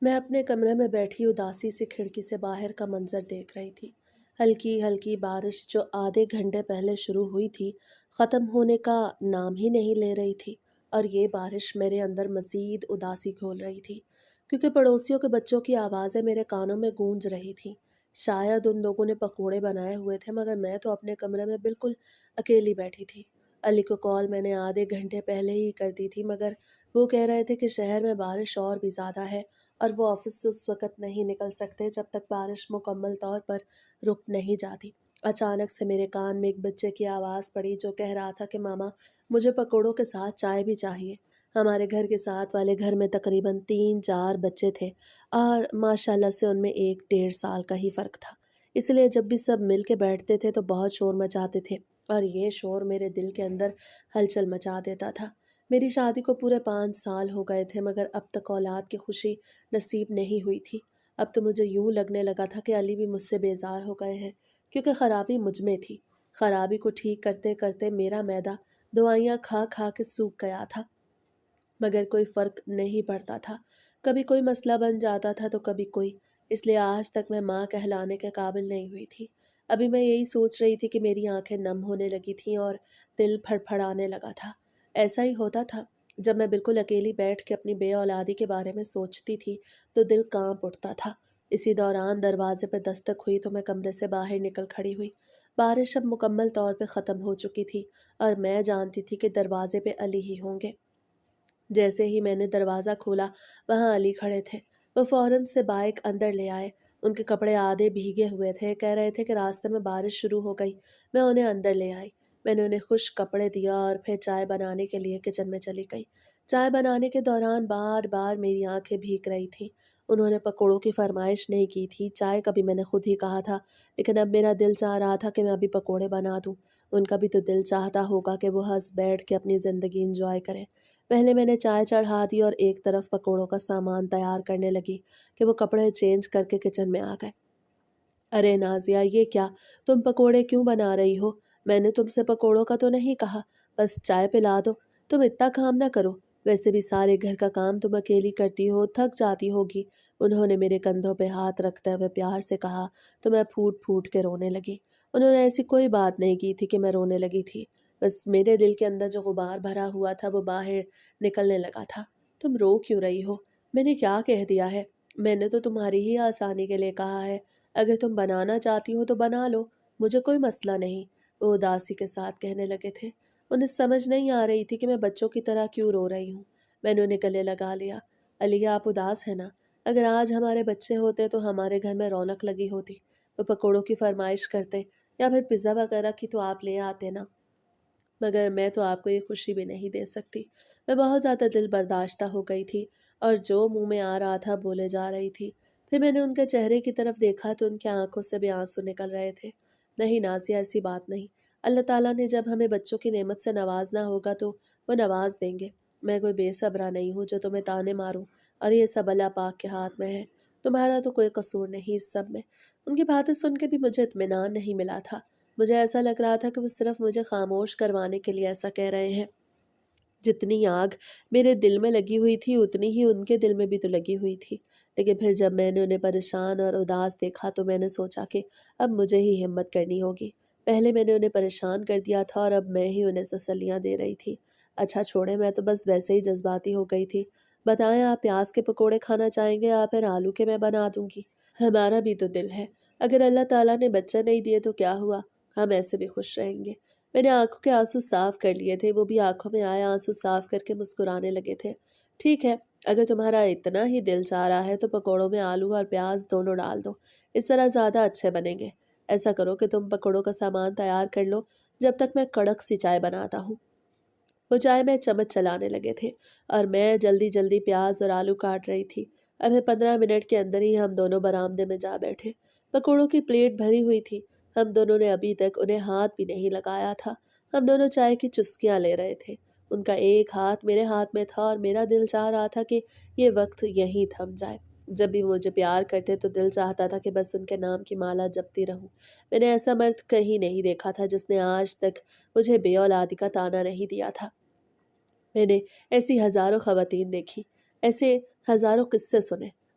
میں اپنے کمرے میں بیٹھی اداسی سے کھڑکی سے باہر کا منظر دیکھ رہی تھی۔ ہلکی ہلکی بارش جو آدھے گھنٹے پہلے شروع ہوئی تھی، ختم ہونے کا نام ہی نہیں لے رہی تھی، اور یہ بارش میرے اندر مزید اداسی گھول رہی تھی، کیونکہ پڑوسیوں کے بچوں کی آوازیں میرے کانوں میں گونج رہی تھیں۔ شاید ان لوگوں نے پکوڑے بنائے ہوئے تھے، مگر میں تو اپنے کمرے میں بالکل اکیلی بیٹھی تھی۔ علی کو کال میں نے آدھے گھنٹے پہلے ہی کر دی تھی، مگر وہ کہہ رہے تھے کہ شہر میں بارش اور بھی زیادہ ہے اور وہ آفس سے اس وقت نہیں نکل سکتے جب تک بارش مکمل طور پر رک نہیں جاتی۔ اچانک سے میرے کان میں ایک بچے کی آواز پڑی جو کہہ رہا تھا کہ ماما، مجھے پکوڑوں کے ساتھ چائے بھی چاہیے۔ ہمارے گھر کے ساتھ والے گھر میں تقریباً 3-4 بچے تھے، اور ماشاءاللہ سے ان میں 1-1.5 سال کا ہی فرق تھا، اس لیے جب بھی سب مل کے بیٹھتے تھے تو بہت شور مچاتے تھے، اور یہ شور میرے دل کے اندر ہلچل مچا دیتا تھا۔ میری شادی کو پورے 5 سال ہو گئے تھے، مگر اب تک اولاد کی خوشی نصیب نہیں ہوئی تھی۔ اب تو مجھے یوں لگنے لگا تھا کہ علی بھی مجھ سے بیزار ہو گئے ہیں، کیونکہ خرابی مجھ میں تھی۔ خرابی کو ٹھیک کرتے کرتے میرا معدہ دوائیاں کھا کھا کے سوکھ گیا تھا، مگر کوئی فرق نہیں پڑتا تھا۔ کبھی کوئی مسئلہ بن جاتا تھا تو کبھی کوئی، اس لیے آج تک میں ماں کہلانے کے قابل نہیں ہوئی تھی۔ ابھی میں یہی سوچ رہی تھی کہ میری آنکھیں نم ہونے لگی تھیں اور دل پھڑپھڑانے لگا تھا۔ ایسا ہی ہوتا تھا جب میں بالکل اکیلی بیٹھ کے اپنی بے اولادی کے بارے میں سوچتی تھی تو دل کانپ اٹھتا تھا۔ اسی دوران دروازے پہ دستک ہوئی تو میں کمرے سے باہر نکل کھڑی ہوئی۔ بارش اب مکمل طور پہ ختم ہو چکی تھی، اور میں جانتی تھی کہ دروازے پہ علی ہی ہوں گے۔ جیسے ہی میں نے دروازہ کھولا، وہاں علی کھڑے تھے۔ وہ فوراً سے بائک اندر لے آئے۔ ان کے کپڑے آدھے بھیگے ہوئے تھے، کہہ رہے تھے کہ راستے میں بارش شروع ہو گئی۔ میں انہیں اندر لے آئی۔ میں نے انہیں خشک کپڑے دیا اور پھر چائے بنانے کے لیے کچن میں چلی گئی۔ چائے بنانے کے دوران بار بار میری آنکھیں بھیگ رہی تھیں۔ انہوں نے پکوڑوں کی فرمائش نہیں کی تھی، چائے کا بھی میں نے خود ہی کہا تھا، لیکن اب میرا دل چاہ رہا تھا کہ میں ابھی پکوڑے بنا دوں۔ ان کا بھی تو دل چاہتا ہوگا کہ وہ ہنس بیٹھ کے اپنی زندگی انجوائے کریں۔ پہلے میں نے چائے چڑھا دی اور ایک طرف پکوڑوں کا سامان تیار کرنے لگی کہ وہ کپڑے چینج کر کے کچن میں آ گئے۔ ارے نازیہ، یہ کیا؟ تم پکوڑے کیوں بنا رہی ہو؟ میں نے تم سے پکوڑوں کا تو نہیں کہا، بس چائے پلا دو۔ تم اتنا کام نہ کرو، ویسے بھی سارے گھر کا کام تم اکیلی کرتی ہو، تھک جاتی ہوگی۔ انہوں نے میرے کندھوں پہ ہاتھ رکھتے ہوئے پیار سے کہا تو میں پھوٹ پھوٹ کے رونے لگی۔ انہوں نے ایسی کوئی بات نہیں کی تھی کہ میں رونے لگی تھی، بس میرے دل کے اندر جو غبار بھرا ہوا تھا وہ باہر نکلنے لگا تھا۔ تم رو کیوں رہی ہو؟ میں نے کیا کہہ دیا ہے؟ میں نے تو تمہاری ہی آسانی کے لیے کہا ہے۔ اگر تم بنانا چاہتی ہو تو بنا لو، مجھے کوئی مسئلہ نہیں، وہ اداسی کے ساتھ کہنے لگے تھے۔ انہیں سمجھ نہیں آ رہی تھی کہ میں بچوں کی طرح کیوں رو رہی ہوں۔ میں نے انہیں گلے لگا لیا۔ علی، آپ اداس ہیں نا؟ اگر آج ہمارے بچے ہوتے تو ہمارے گھر میں رونق لگی ہوتی۔ وہ پکوڑوں کی فرمائش کرتے یا پھر پیزا وغیرہ کی تو آپ لے آتے نا، مگر میں تو آپ کو یہ خوشی بھی نہیں دے سکتی۔ میں بہت زیادہ دل برداشتہ ہو گئی تھی، اور جو منہ میں آ رہا تھا بولے جا رہی تھی۔ پھر میں نے ان کے چہرے کی طرف دیکھا تو ان کی آنکھوں سے بھی آنسو نکل رہے تھے۔ نہیں نازیہ، ایسی بات نہیں۔ اللہ تعالیٰ نے جب ہمیں بچوں کی نعمت سے نوازنا ہوگا تو وہ نواز دیں گے۔ میں کوئی بے صبرا نہیں ہوں جو تمہیں تانے ماروں، اور یہ سب اللہ پاک کے ہاتھ میں ہے۔ تمہارا تو کوئی قصور نہیں اس سب میں۔ ان کی باتیں سن کے بھی مجھے اطمینان نہیں ملا تھا۔ مجھے ایسا لگ رہا تھا کہ وہ صرف مجھے خاموش کروانے کے لیے ایسا کہہ رہے ہیں۔ جتنی آگ میرے دل میں لگی ہوئی تھی اتنی ہی ان کے دل میں بھی تو لگی ہوئی تھی، لیکن پھر جب میں نے انہیں پریشان اور اداس دیکھا تو میں نے سوچا کہ اب مجھے ہی ہمت کرنی ہوگی۔ پہلے میں نے انہیں پریشان کر دیا تھا اور اب میں ہی انہیں تسلیاں دے رہی تھی۔ اچھا چھوڑیں، میں تو بس ویسے ہی جذباتی ہو گئی تھی۔ بتائیں، آپ پیاز کے پکوڑے کھانا چاہیں گے یا پھر آلو کے میں بنا دوں گی؟ ہمارا بھی تو دل ہے۔ اگر اللہ تعالیٰ نے بچہ نہیں دیے تو کیا ہوا، ہم ایسے بھی خوش رہیں گے۔ میں نے آنکھوں کے آنسو صاف کر لیے تھے، وہ بھی آنکھوں میں آئے آنسو صاف کر کے مسکرانے لگے تھے۔ ٹھیک ہے، اگر تمہارا اتنا ہی دل چاہ رہا ہے تو پکوڑوں میں آلو اور پیاز دونوں ڈال دو، اس طرح زیادہ اچھے بنیں گے۔ ایسا کرو کہ تم پکوڑوں کا سامان تیار کر لو جب تک میں کڑک سی چائے بناتا ہوں۔ وہ چائے میں چمچ چلانے لگے تھے اور میں جلدی جلدی پیاز اور آلو کاٹ رہی تھی۔ ابھی 15 منٹ کے اندر ہی ہم دونوں برآمدے میں جا بیٹھے۔ پکوڑوں کی پلیٹ بھری ہوئی تھی، ہم دونوں نے ابھی تک انہیں ہاتھ بھی نہیں لگایا تھا۔ ہم دونوں چائے کی چسکیاں لے رہے تھے۔ ان کا ایک ہاتھ میرے ہاتھ میں تھا اور میرا دل چاہ رہا تھا کہ یہ وقت یہیں تھم جائے۔ جب بھی مجھے پیار کرتے تو دل چاہتا تھا کہ بس ان کے نام کی مالا جپتی رہوں۔ میں نے ایسا مرد کہیں نہیں دیکھا تھا جس نے آج تک مجھے بے اولادی کا طعنہ نہیں دیا تھا۔ میں نے ایسی ہزاروں خواتین دیکھی، ایسے ہزاروں قصے سنے،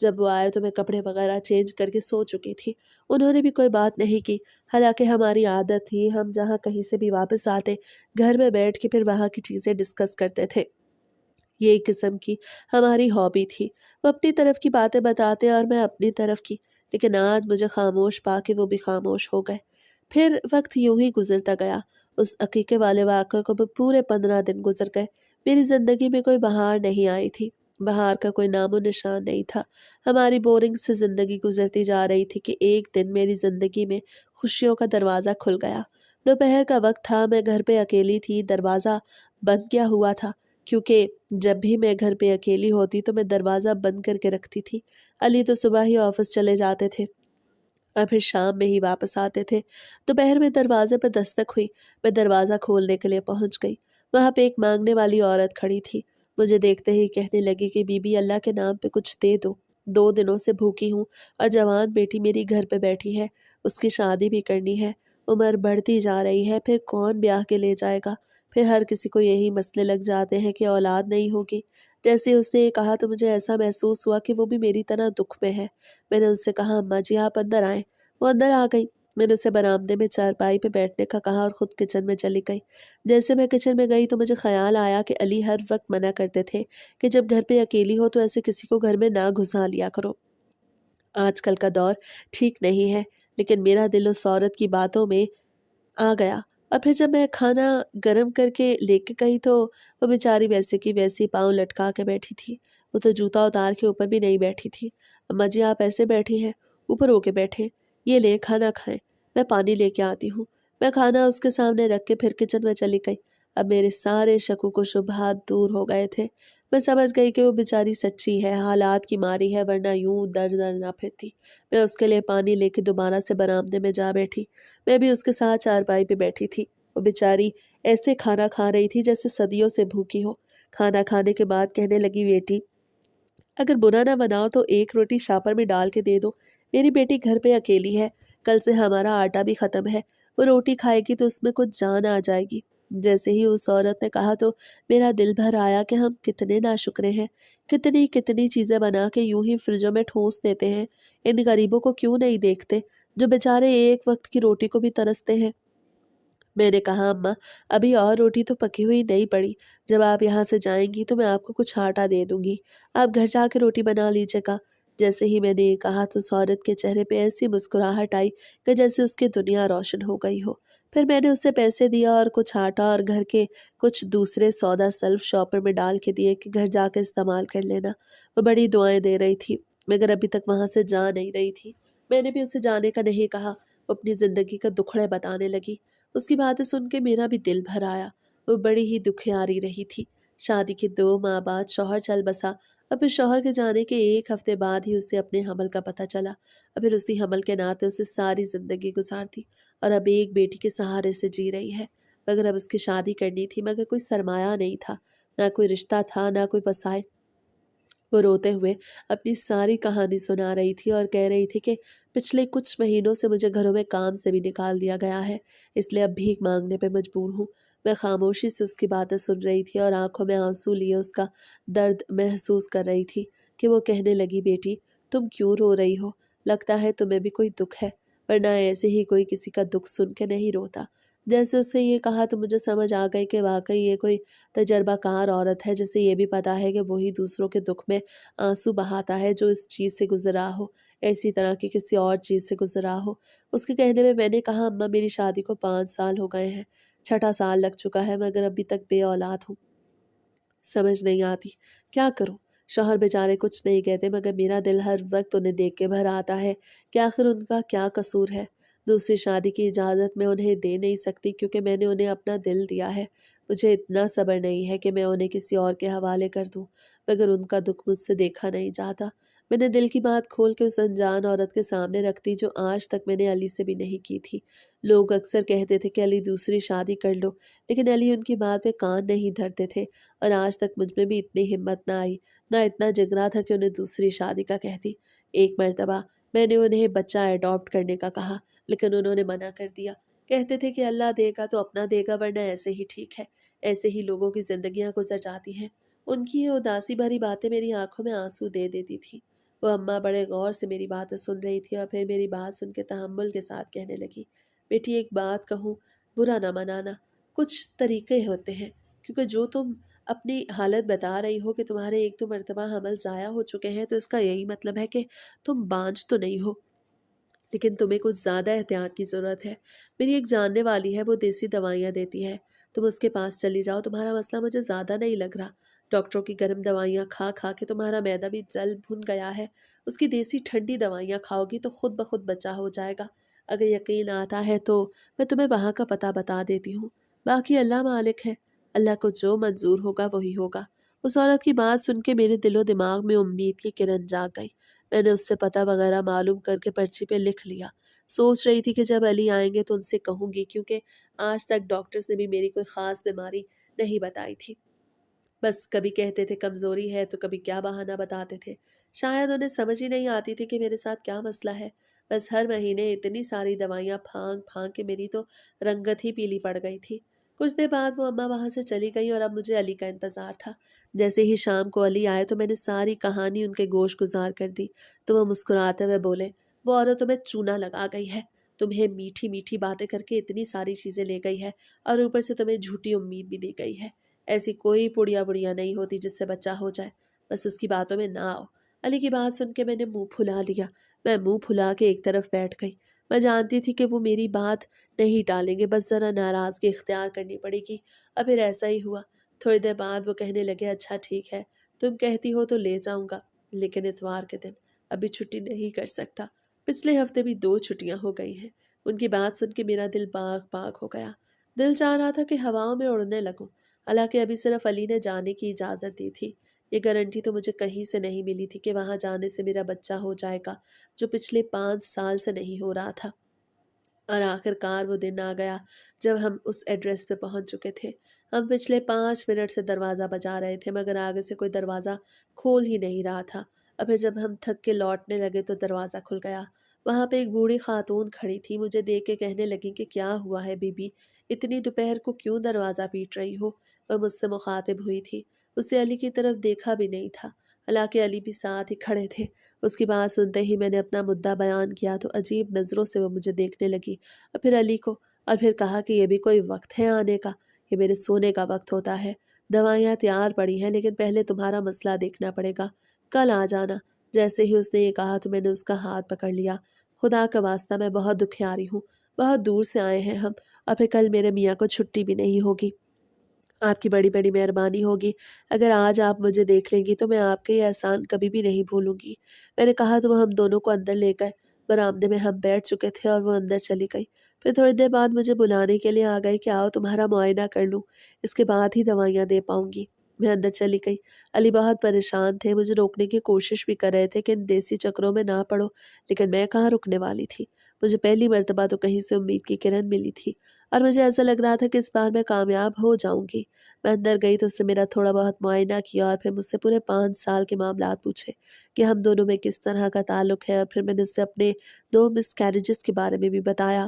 جب وہ آئے تو میں کپڑے وغیرہ چینج کر کے سو چکی تھی۔ انہوں نے بھی کوئی بات نہیں کی، حالانکہ ہماری عادت تھی ہم جہاں کہیں سے بھی واپس آتے گھر میں بیٹھ کے پھر وہاں کی چیزیں ڈسکس کرتے تھے۔ یہ ایک قسم کی ہماری ہابی تھی۔ وہ اپنی طرف کی باتیں بتاتے اور میں اپنی طرف کی، لیکن آج مجھے خاموش پا کے وہ بھی خاموش ہو گئے۔ پھر وقت یوں ہی گزرتا گیا۔ اس عقیقے والے واقعے کو بھی پورے 15 دن گزر گئے۔ میری زندگی میں کوئی بہار نہیں آئی تھی، بہار کا کوئی نام و نشان نہیں تھا۔ ہماری بورنگ سے زندگی گزرتی جا رہی تھی کہ ایک دن میری زندگی میں خوشیوں کا دروازہ کھل گیا۔ دوپہر کا وقت تھا، میں گھر پہ اکیلی تھی، دروازہ بند کیا ہوا تھا، کیونکہ جب بھی میں گھر پہ اکیلی ہوتی تو میں دروازہ بند کر کے رکھتی تھی۔ علی تو صبح ہی آفس چلے جاتے تھے اور پھر شام میں ہی واپس آتے تھے۔ دوپہر میں دروازے پہ دستک ہوئی، میں دروازہ کھولنے کے لیے پہنچ گئی۔ وہاں پہ ایک مانگنے والی عورت کھڑی تھی۔ مجھے دیکھتے ہی کہنے لگی کہ بی بی اللہ کے نام پہ کچھ دے دو، 2 دنوں سے بھوکی ہوں اور جوان بیٹی میری گھر پہ بیٹھی ہے، اس کی شادی بھی کرنی ہے، عمر بڑھتی جا رہی ہے، پھر کون بیاہ کے لے جائے گا؟ پھر ہر کسی کو یہی مسئلے لگ جاتے ہیں کہ اولاد نہیں ہوگی۔ جیسے اس نے یہ کہا تو مجھے ایسا محسوس ہوا کہ وہ بھی میری طرح دکھ میں ہے۔ میں نے ان سے کہا اماں جی آپ اندر آئیں۔ وہ اندر آ گئی۔ میں نے اسے برآمدے میں چارپائی پہ بیٹھنے کا کہا اور خود کچن میں چلی گئی۔ جیسے میں کچن میں گئی تو مجھے خیال آیا کہ علی ہر وقت منع کرتے تھے کہ جب گھر پہ اکیلی ہو تو ایسے کسی کو گھر میں نہ گھسا لیا کرو۔ آج کل کا دور ٹھیک نہیں ہے، لیکن میرا دل اس عورت کی باتوں میں آ گیا۔ اور پھر جب میں کھانا گرم کر کے لے کے گئی تو وہ بیچاری ویسے کی ویسی پاؤں لٹکا کے بیٹھی تھی۔ وہ تو جوتا اتار کے اوپر بھی نہیں بیٹھی تھی۔ اماں جی آپ ایسے بیٹھی ہیں؟ اوپر ہو کے بیٹھے، یہ لیں کھانا کھائیں، میں پانی لے کے آتی ہوں۔ میں کھانا اس کے سامنے رکھ کے پھر کچن میں چلی گئی۔ اب میرے سارے شکوک و شبہات دور ہو گئے تھے۔ میں سمجھ گئی کہ وہ بیچاری سچی ہے، حالات کی ماری ہے، ورنہ یوں در در نہ پھرتی۔ میں اس کے لیے پانی لے کے دوبارہ سے برآمدے میں جا بیٹھی۔ میں بھی اس کے ساتھ چارپائی پہ بیٹھی تھی۔ وہ بیچاری ایسے کھانا کھا رہی تھی جیسے صدیوں سے بھوکی ہو۔ کھانا کھانے کے بعد کہنے لگی بیٹی اگر برا نہ بناؤ تو ایک روٹی شاپر میں ڈال کے دے دو، میری بیٹی گھر پہ اکیلی ہے، کل سے ہمارا آٹا بھی ختم ہے، وہ روٹی کھائے گی تو اس میں کچھ جان آ جائے گی۔ جیسے ہی اس عورت نے کہا تو میرا دل بھر آیا کہ ہم کتنے ناشکرے ہیں، کتنی کتنی چیزیں بنا کے یوں ہی فریجوں میں ٹھوس دیتے ہیں۔ ان غریبوں کو کیوں نہیں دیکھتے جو بیچارے ایک وقت کی روٹی کو بھی ترستے ہیں۔ میں نے کہا اماں ابھی اور روٹی تو پکی ہوئی نہیں پڑی، جب آپ یہاں سے جائیں گی تو میں آپ کو کچھ آٹا دے دوں گی، آپ گھر جا کے روٹی بنا لیجیے گا۔ جیسے ہی میں نے یہ کہا تو اس عورت کے چہرے پہ ایسی مسکراہٹ آئی کہ جیسے اس کی دنیا روشن ہو گئی ہو۔ پھر میں نے اسے پیسے دیا اور کچھ آٹا اور گھر کے کچھ دوسرے سودا سیلف شاپر میں ڈال کے دیے کہ گھر جا کے استعمال کر لینا۔ وہ بڑی دعائیں دے رہی تھی مگر ابھی تک وہاں سے جا نہیں رہی تھی۔ میں نے بھی اسے جانے کا نہیں کہا۔ وہ اپنی زندگی کا دکھڑے بتانے لگی۔ اس کی باتیں سن کے میرا بھی دل بھر آیا۔ وہ بڑی ہی دکھیاری رہی تھی۔ شادی کے 2 ماہ بعد شوہر چل بسا اور پھر شوہر کے جانے کے 1 ہفتے بعد ہی اسے اپنے حمل کا پتہ چلا اور پھر اسی حمل کے ناطے اسے ساری زندگی گزار دی اور اب ایک بیٹی کے سہارے سے جی رہی ہے۔ مگر اب اس کی شادی کرنی تھی مگر کوئی سرمایہ نہیں تھا، نہ کوئی رشتہ تھا، نہ کوئی وسائل۔ وہ روتے ہوئے اپنی ساری کہانی سنا رہی تھی اور کہہ رہی تھی کہ پچھلے کچھ مہینوں سے مجھے گھروں میں کام سے بھی نکال دیا گیا ہے، اس لیے اب بھیک مانگنے پہ مجبور ہوں۔ میں خاموشی سے اس کی باتیں سن رہی تھی اور آنکھوں میں آنسو لیے اس کا درد محسوس کر رہی تھی کہ وہ کہنے لگی بیٹی تم کیوں رو رہی ہو؟ لگتا ہے تمہیں بھی کوئی دکھ ہے، ورنہ ایسے ہی کوئی کسی کا دکھ سن کے نہیں روتا۔ جیسے اس سے یہ کہا تو مجھے سمجھ آ گئی کہ واقعی یہ کوئی تجربہ کار عورت ہے جسے یہ بھی پتا ہے کہ وہی دوسروں کے دکھ میں آنسو بہاتا ہے جو اس چیز سے گزرا ہو، ایسی طرح کی کسی اور چیز سے گزرا ہو۔ اس کے کہنے میں نے کہا اماں میری شادی کو 5 سال ہو گئے ہیں، 6 سال لگ چکا ہے مگر ابھی تک بے اولاد ہوں۔ سمجھ نہیں آتی کیا کروں؟ شوہر بیچارے کچھ نہیں کہتے مگر میرا دل ہر وقت انہیں دیکھ کے بھر آتا ہے کہ آخر ان کا کیا قصور ہے۔ دوسری شادی کی اجازت میں انہیں دے نہیں سکتی کیونکہ میں نے انہیں اپنا دل دیا ہے۔ مجھے اتنا صبر نہیں ہے کہ میں انہیں کسی اور کے حوالے کر دوں، مگر ان کا دکھ مجھ سے دیکھا نہیں جاتا۔ میں نے دل کی بات کھول کے اس انجان عورت کے سامنے رکھ دی جو آج تک میں نے علی سے بھی نہیں کی تھی۔ لوگ اکثر کہتے تھے کہ علی دوسری شادی کر لو، لیکن علی ان کی بات پہ کان نہیں دھرتے تھے اور آج تک مجھ میں بھی اتنی ہمت نہ آئی، نہ اتنا جگرا تھا کہ انہیں دوسری شادی کا کہتی۔ ایک مرتبہ میں نے انہیں بچہ ایڈاپٹ کرنے کا کہا لیکن انہوں نے منع کر دیا۔ کہتے تھے کہ اللہ دے گا تو اپنا دے گا ورنہ ایسے ہی ٹھیک ہے، ایسے ہی لوگوں کی زندگیاں گزر جاتی ہیں۔ ان کی یہ اداسی بھری باتیں میری آنکھوں میں آنسو دے دیتی تھی۔ وہ اماں بڑے غور سے میری باتیں سن رہی تھی اور پھر میری بات سن کے تحمل کے ساتھ کہنے لگی، بیٹی ایک بات کہوں، برا نہ منانا، کچھ طریقے ہوتے ہیں، کیونکہ جو تم اپنی حالت بتا رہی ہو کہ تمہارے ایک دو مرتبہ حمل ضائع ہو چکے ہیں، تو اس کا یہی مطلب ہے کہ تم بانجھ تو نہیں ہو، لیکن تمہیں کچھ زیادہ احتیاط کی ضرورت ہے۔ میری ایک جاننے والی ہے، وہ دیسی دوائیاں دیتی ہے، تم اس کے پاس چلی جاؤ، تمہارا مسئلہ مجھے زیادہ نہیں لگ رہا۔ ڈاکٹروں کی گرم دوائیاں کھا کھا کے تمہارا معدہ بھی جل بھن گیا ہے، اس کی دیسی ٹھنڈی دوائیاں کھاؤ گی تو خود بخود بچا ہو جائے گا۔ اگر یقین آتا ہے تو میں تمہیں وہاں کا پتہ بتا دیتی ہوں، باقی اللہ مالک ہے، اللہ کو جو منظور ہوگا وہی ہوگا۔ اس عورت کی بات سن کے میرے دل و دماغ میں امید کی کرن جاگ گئی۔ میں نے اس سے پتہ وغیرہ معلوم کر کے پرچی پہ لکھ لیا۔ سوچ رہی تھی کہ جب علی آئیں گے تو ان سے کہوں گی، کیونکہ آج تک ڈاکٹرز نے بھی میری کوئی خاص بیماری نہیں بتائی تھی، بس کبھی کہتے تھے کمزوری ہے تو کبھی کیا بہانہ بتاتے تھے۔ شاید انہیں سمجھ ہی نہیں آتی تھی کہ میرے ساتھ کیا مسئلہ ہے، بس ہر مہینے اتنی ساری دوائیاں پھانک پھانک کے میری تو رنگت ہی پیلی پڑ گئی تھی۔ کچھ دیر بعد وہ اماں وہاں سے چلی گئی اور اب مجھے علی کا انتظار تھا۔ جیسے ہی شام کو علی آئے تو میں نے ساری کہانی ان کے گوش گزار کر دی، تو وہ مسکراتے ہوئے بولے، وہ عورت تمہیں چونا لگا گئی ہے، تمہیں میٹھی میٹھی باتیں کر کے اتنی ساری چیزیں لے گئی ہے اور اوپر سے تمہیں جھوٹی امید بھی دی گئی ہے۔ ایسی کوئی پڑیا بڑیا نہیں ہوتی جس سے بچہ ہو جائے، بس اس کی باتوں میں نہ آؤ۔ علی کی بات سن کے میں نے منہ پھلا لیا، میں منہ پھلا کے ایک طرف بیٹھ گئی۔ میں جانتی تھی کہ وہ میری بات نہیں ٹالیں گے، بس ذرا ناراضگی اختیار کرنی پڑے گی، اور پھر ایسا ہی ہوا۔ تھوڑی دیر بعد وہ کہنے لگے، اچھا ٹھیک ہے، تم کہتی ہو تو لے جاؤں گا، لیکن اتوار کے دن، ابھی چھٹی نہیں کر سکتا، پچھلے ہفتے بھی 2 چھٹیاں ہو گئی ہیں۔ ان کی بات سن کے میرا دل باغ باغ ہو گیا، دل چاہ رہا تھا کہ ہواؤں میں اڑنے لگوں، حالانکہ ابھی صرف علی نے جانے کی اجازت دی تھی۔ یہ گارنٹی تو مجھے کہیں سے نہیں ملی تھی کہ وہاں جانے سے میرا بچہ ہو جائے گا، جو پچھلے 5 سال سے نہیں ہو رہا تھا۔ اور آخر کار وہ دن آ گیا جب ہم اس ایڈریس پہ پہنچ چکے تھے۔ ہم پچھلے 5 منٹ سے دروازہ بجا رہے تھے، مگر آگے سے کوئی دروازہ کھول ہی نہیں رہا تھا، اور پھر جب ہم تھک کے لوٹنے لگے تو دروازہ کھل گیا۔ وہاں پہ ایک بوڑھی خاتون کھڑی تھی، مجھے دیکھ کے کہنے لگی کہ کیا ہوا ہے بی بی، اتنی دوپہر کو کیوں دروازہ پیٹ رہی ہو؟ وہ مجھ سے مخاطب ہوئی تھی، اسے علی کی طرف دیکھا بھی نہیں تھا، حالانکہ علی بھی ساتھ ہی کھڑے تھے۔ اس کی بات سنتے ہی میں نے اپنا مدعا بیان کیا تو عجیب نظروں سے وہ مجھے دیکھنے لگی، اور پھر علی کو، اور پھر کہا کہ یہ بھی کوئی وقت ہے آنے کا، یہ میرے سونے کا وقت ہوتا ہے، دوائیاں تیار پڑی ہیں لیکن پہلے تمہارا مسئلہ دیکھنا پڑے گا، کل آ جانا۔ جیسے ہی اس نے یہ کہا تو میں نے اس کا ہاتھ پکڑ لیا، خدا کا واسطہ میں بہت دکھیاری ہوں، بہت دور سے آئے ہیں ہم، اور پھر کل میرے میاں کو چھٹی بھی نہیں ہوگی، آپ کی بڑی بڑی مہربانی ہوگی، اگر آج آپ مجھے دیکھ لیں گی تو میں آپ کے یہ احسان کبھی بھی نہیں بھولوں گی۔ میں نے کہا تو وہ ہم دونوں کو اندر لے گئے، برآمدے میں ہم بیٹھ چکے تھے اور وہ اندر چلی گئی۔ پھر تھوڑی دیر بعد مجھے بلانے کے لیے آ گئی کہ آؤ تمہارا معائنہ کر لوں، اس کے بعد ہی دوائیاں دے پاؤں گی۔ میں اندر چلی گئی، علی بہت پریشان تھے، مجھے روکنے کی کوشش بھی کر رہے تھے کہ ان دیسی چکروں میں نہ پڑو، لیکن میں کہاں رکنے والی تھی، مجھے پہلی مرتبہ تو کہیں سے امید کی کرن ملی تھی، اور مجھے ایسا لگ رہا تھا کہ اس بار میں کامیاب ہو جاؤں گی۔ میں اندر گئی تو اس نے میرا تھوڑا بہت معائنہ کیا اور پھر مجھ سے پورے 5 سال کے معاملات پوچھے کہ ہم دونوں میں کس طرح کا تعلق ہے، اور پھر میں نے اس سے اپنے 2 مس کیریجز کے بارے میں بھی بتایا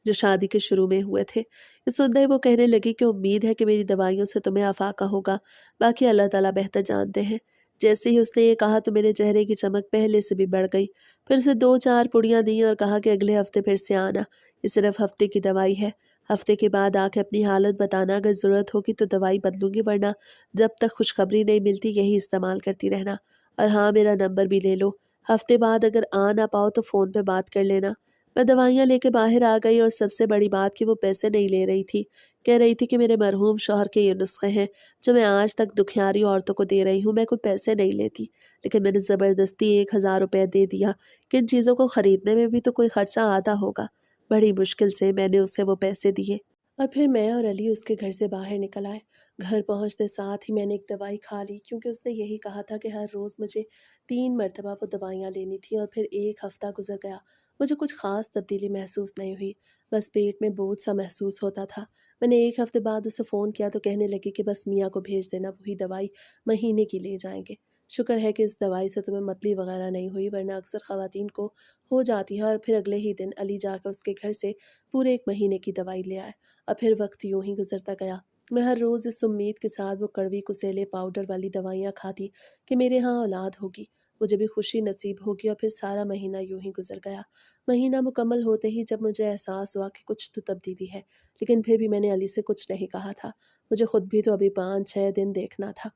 جو شادی کے شروع میں ہوئے تھے۔ یہ سنتے ہی وہ کہنے لگی کہ امید ہے کہ میری دوائیوں سے تمہیں افاقہ ہوگا، باقی اللہ تعالیٰ بہتر جانتے ہیں۔ جیسے ہی اس نے یہ کہا تو میرے چہرے کی چمک پہلے سے بھی بڑھ گئی، پھر اسے 2-4 پڑیاں دیں اور کہا کہ اگلے ہفتے پھر سے آنا، یہ صرف ہفتے کی دوائی ہے، ہفتے کے بعد آ کے اپنی حالت بتانا، اگر ضرورت ہوگی تو دوائی بدلوں گی، ورنہ جب تک خوشخبری نہیں ملتی یہی استعمال کرتی رہنا، اور ہاں میرا نمبر بھی لے لو، ہفتے بعد اگر آ نہ پاؤ تو فون پہ بات کر لینا۔ میں دوائیاں لے کے باہر آ گئی اور سب سے بڑی بات کہ وہ پیسے نہیں لے رہی تھی، کہہ رہی تھی کہ میرے مرحوم شوہر کے یہ نسخے ہیں جو میں آج تک دکھیاری عورتوں کو دے رہی ہوں، میں کوئی پیسے نہیں لیتی، لیکن میں نے زبردستی 1000 روپے دے دیا کہ ان چیزوں کو خریدنے میں بھی تو کوئی خرچہ آتا ہوگا۔ بڑی مشکل سے میں نے اسے وہ پیسے دیے، اور پھر میں اور علی اس کے گھر سے باہر نکل آئے۔ گھر پہنچتے ساتھ ہی میں نے ایک دوائی کھا لی، کیونکہ اس نے یہی کہا تھا کہ ہر روز مجھے 3 مرتبہ وہ دوائیاں لینی تھی، اور پھر 1 ہفتہ گزر گیا، مجھے کچھ خاص تبدیلی محسوس نہیں ہوئی، بس پیٹ میں بوجھ سا محسوس ہوتا تھا۔ میں نے 1 ہفتے بعد اسے فون کیا تو کہنے لگی کہ بس میاں کو بھیج دینا، وہی دوائی مہینے کی لے جائیں گے۔ شکر ہے کہ اس دوائی سے تمہیں متلی وغیرہ نہیں ہوئی، ورنہ اکثر خواتین کو ہو جاتی ہے۔ اور پھر اگلے ہی دن علی جا کر اس کے گھر سے پورے 1 مہینے کی دوائی لے آئے، اور پھر وقت یوں ہی گزرتا گیا۔ میں ہر روز اس امید کے ساتھ وہ کڑوی کسیلے پاؤڈر والی دوائیاں کھاتی کہ میرے ہاں اولاد ہوگی، مجھے بھی خوشی نصیب ہوگی اور پھر سارا مہینہ یوں ہی گزر گیا۔ مہینہ مکمل ہوتے ہی جب مجھے احساس ہوا کہ کچھ تو تبدیلی ہے، لیکن پھر بھی میں نے علی سے کچھ نہیں کہا تھا۔ مجھے خود بھی تو ابھی 5-6 دن دیکھنا تھا۔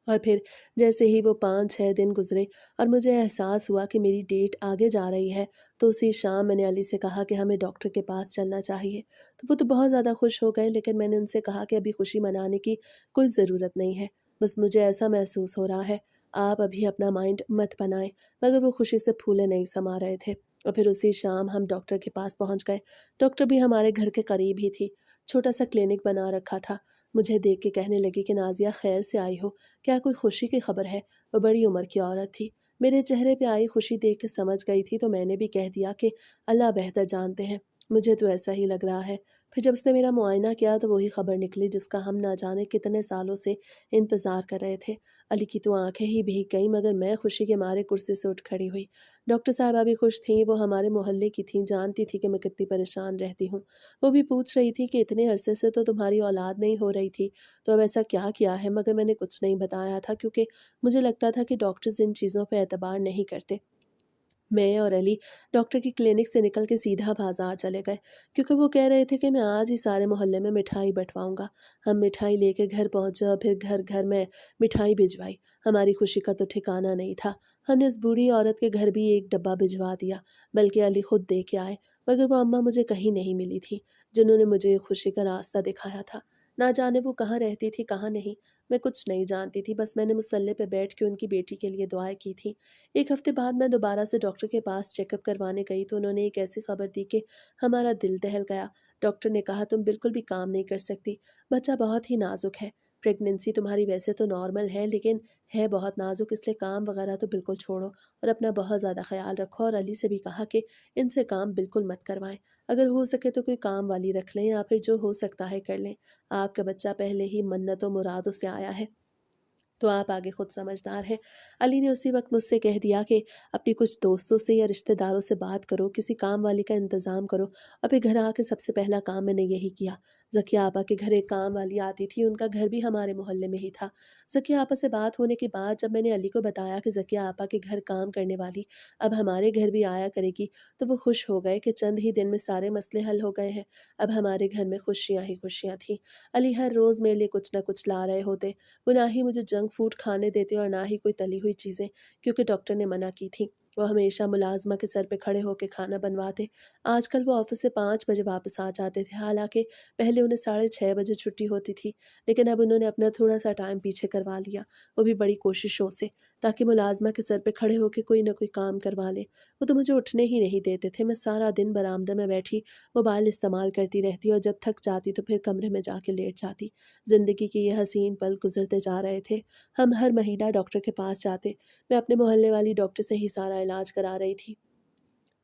اور پھر جیسے ہی وہ 5-6 دن گزرے اور مجھے احساس ہوا کہ میری ڈیٹ آگے جا رہی ہے، تو اسی شام میں نے علی سے کہا کہ ہمیں ڈاکٹر کے پاس چلنا چاہیے۔ تو وہ تو بہت زیادہ خوش ہو گئے، لیکن میں نے ان سے کہا کہ ابھی خوشی منانے کی کوئی ضرورت نہیں ہے، بس مجھے ایسا محسوس ہو رہا ہے، آپ ابھی اپنا مائنڈ مت بنائیں۔ مگر وہ خوشی سے پھولے نہیں سما رہے تھے۔ اور پھر اسی شام ہم ڈاکٹر کے پاس پہنچ گئے۔ ڈاکٹر بھی ہمارے گھر کے قریب ہی تھی، چھوٹا سا کلینک بنا رکھا تھا۔ مجھے دیکھ کے کہنے لگی کہ نازیہ خیر سے آئی ہو، کیا کوئی خوشی کی خبر ہے؟ وہ بڑی عمر کی عورت تھی، میرے چہرے پہ آئی خوشی دیکھ کے سمجھ گئی تھی، تو میں نے بھی کہہ دیا کہ اللہ بہتر جانتے ہیں، مجھے تو ایسا ہی لگ رہا ہے۔ پھر جب اس نے میرا معائنہ کیا تو وہی خبر نکلی جس کا ہم نہ جانے کتنے سالوں سے انتظار کر رہے تھے۔ علی کی تو آنکھیں ہی بھیگ گئیں، مگر میں خوشی کے مارے کرسی سے اٹھ کھڑی ہوئی۔ ڈاکٹر صاحبہ بھی خوش تھیں، وہ ہمارے محلے کی تھیں، جانتی تھی کہ میں کتنی پریشان رہتی ہوں۔ وہ بھی پوچھ رہی تھی کہ اتنے عرصے سے تو تمہاری اولاد نہیں ہو رہی تھی، تو اب ایسا کیا کیا ہے؟ مگر میں نے کچھ نہیں بتایا تھا، کیونکہ مجھے لگتا تھا کہ ڈاکٹرز ان چیزوں پہ اعتبار نہیں کرتے۔ میں اور علی ڈاکٹر کی کلینک سے نکل کے سیدھا بازار چلے گئے، کیونکہ وہ کہہ رہے تھے کہ میں آج ہی سارے محلے میں مٹھائی بٹواؤں گا۔ ہم مٹھائی لے کے گھر پہنچے اور پھر گھر گھر میں مٹھائی بھجوائی۔ ہماری خوشی کا تو ٹھکانہ نہیں تھا۔ ہم نے اس بوڑھی عورت کے گھر بھی ایک ڈبہ بھجوا دیا، بلکہ علی خود دے کے آئے، مگر وہ اماں مجھے کہیں نہیں ملی تھی جنہوں نے مجھے خوشی کا راستہ دکھایا تھا۔ نہ جانے وہ کہاں رہتی تھی کہاں نہیں، میں کچھ نہیں جانتی تھی، بس میں نے مصلے پہ بیٹھ کے ان کی بیٹی کے لیے دعائیں کی تھیں۔ ایک ہفتے بعد میں دوبارہ سے ڈاکٹر کے پاس چیک اپ کروانے گئی تو انہوں نے ایک ایسی خبر دی کہ ہمارا دل دہل گیا۔ ڈاکٹر نے کہا تم بالکل بھی کام نہیں کر سکتی، بچہ بہت ہی نازک ہے، پریگننسی تمہاری ویسے تو نارمل ہے لیکن ہے بہت نازک، اس لیے کام وغیرہ تو بالکل چھوڑو اور اپنا بہت زیادہ خیال رکھو۔ اور علی سے بھی کہا کہ ان سے کام بالکل مت کروائیں، اگر ہو سکے تو کوئی کام والی رکھ لیں یا پھر جو ہو سکتا ہے کر لیں، آپ کا بچہ پہلے ہی منتوں مرادوں سے آیا ہے، تو آپ آگے خود سمجھدار ہیں۔ علی نے اسی وقت مجھ سے کہہ دیا کہ اپنی کچھ دوستوں سے یا رشتہ داروں سے بات کرو، کسی کام والی کا انتظام کرو۔ اور پھر گھر آ کے سب سے پہلا کام میں نے یہی کیا۔ ذکیہ آپا کے گھر ایک کام والی آتی تھی، ان کا گھر بھی ہمارے محلے میں ہی تھا۔ ذکیہ آپا سے بات ہونے کے بعد جب میں نے علی کو بتایا کہ ذکیہ آپا کے گھر کام کرنے والی اب ہمارے گھر بھی آیا کرے گی، تو وہ خوش ہو گئے کہ چند ہی دن میں سارے مسئلے حل ہو گئے ہیں۔ اب ہمارے گھر میں خوشیاں ہی خوشیاں تھیں۔ علی ہر روز میرے لیے کچھ نہ کچھ لا رہے ہوتے۔ وہ نہ ہی مجھے جنک فوڈ کھانے دیتے اور نہ ہی کوئی تلی ہوئی چیزیں، کیونکہ ڈاکٹر نے منع کی تھی۔ وہ ہمیشہ ملازمہ کے سر پہ کھڑے ہو کے کھانا بنواتے۔ آج کل وہ آفس سے 5 بجے واپس آ جاتے تھے، حالانکہ پہلے انہیں 6:30 بجے چھٹی ہوتی تھی، لیکن اب انہوں نے اپنا تھوڑا سا ٹائم پیچھے کروا لیا، وہ بھی بڑی کوششوں سے، تاکہ ملازمہ کے سر پہ کھڑے ہو کے کوئی نہ کوئی کام کروا لے۔ وہ تو مجھے اٹھنے ہی نہیں دیتے تھے، میں سارا دن برآمدہ میں بیٹھی موبائل استعمال کرتی رہتی اور جب تھک جاتی تو پھر کمرے میں جا کے لیٹ جاتی۔ زندگی کے یہ حسین پل گزرتے جا رہے تھے۔ ہم ہر مہینہ ڈاکٹر کے پاس جاتے، میں اپنے محلے والی ڈاکٹر سے ہی سارا علاج کرا رہی تھی۔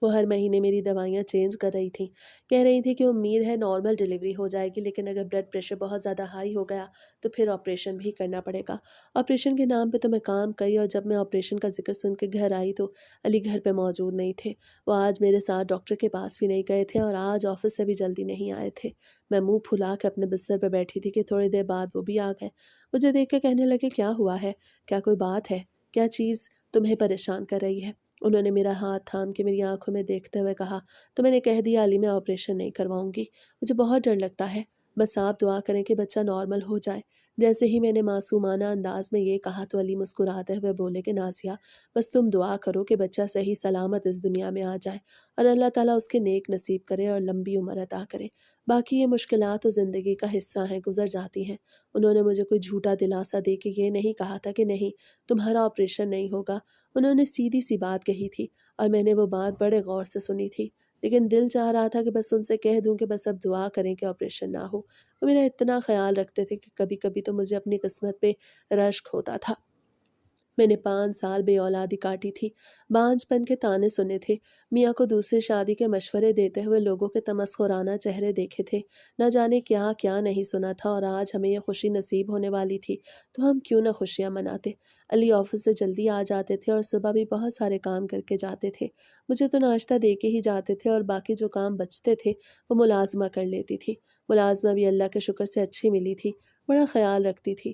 وہ ہر مہینے میری دوائیاں چینج کر رہی تھیں، کہہ رہی تھی کہ امید ہے نارمل ڈیلیوری ہو جائے گی، لیکن اگر بلڈ پریشر بہت زیادہ ہائی ہو گیا تو پھر آپریشن بھی کرنا پڑے گا۔ آپریشن کے نام پہ تو میں کام گئی اور جب میں آپریشن کا ذکر سن کے گھر آئی تو علی گھر پہ موجود نہیں تھے۔ وہ آج میرے ساتھ ڈاکٹر کے پاس بھی نہیں گئے تھے اور آج آفس سے بھی جلدی نہیں آئے تھے۔ میں منہ پھلا کے اپنے بستر پہ بیٹھی تھی کہ تھوڑی دیر بعد وہ بھی آ گئے۔ مجھے دیکھ کے کہنے لگے کیا ہوا ہے؟ کیا کوئی بات ہے؟ کیا چیز تمہیں پریشان کر رہی ہے؟ انہوں نے میرا ہاتھ تھام کے میری آنکھوں میں دیکھتے ہوئے کہا، تو میں نے کہہ دیا علی میں آپریشن نہیں کرواؤں گی، مجھے بہت ڈر لگتا ہے، بس آپ دعا کریں کہ بچہ نارمل ہو جائے۔ جیسے ہی میں نے معصومانہ انداز میں یہ کہا تو علی مسکراتے ہوئے بولے کہ نازیہ بس تم دعا کرو کہ بچہ صحیح سلامت اس دنیا میں آ جائے اور اللہ تعالیٰ اس کے نیک نصیب کرے اور لمبی عمر عطا کرے۔ باقی یہ مشکلات تو زندگی کا حصہ ہیں، گزر جاتی ہیں۔ انہوں نے مجھے کوئی جھوٹا دلاسا دے کے یہ نہیں کہا تھا کہ نہیں تمہارا آپریشن نہیں ہوگا، انہوں نے سیدھی سی بات کہی تھی اور میں نے وہ بات بڑے غور سے سنی تھی، لیکن دل چاہ رہا تھا کہ بس ان سے کہہ دوں کہ بس اب دعا کریں کہ آپریشن نہ ہو۔ وہ میرا اتنا خیال رکھتے تھے کہ کبھی کبھی تو مجھے اپنی قسمت پہ رشک ہوتا تھا۔ میں نے 5 سال بے اولادی کاٹی تھی، بانجھ پن کے تانے سنے تھے، میاں کو دوسری شادی کے مشورے دیتے ہوئے لوگوں کے تمسخرانہ چہرے دیکھے تھے، نہ جانے کیا کیا نہیں سنا تھا، اور آج ہمیں یہ خوشی نصیب ہونے والی تھی تو ہم کیوں نہ خوشیاں مناتے۔ علی آفس سے جلدی آ جاتے تھے اور صبح بھی بہت سارے کام کر کے جاتے تھے، مجھے تو ناشتہ دے کے ہی جاتے تھے اور باقی جو کام بچتے تھے وہ ملازمہ کر لیتی تھی۔ ملازمہ بھی اللہ کے شکر سے اچھی ملی تھی، بڑا خیال رکھتی تھی،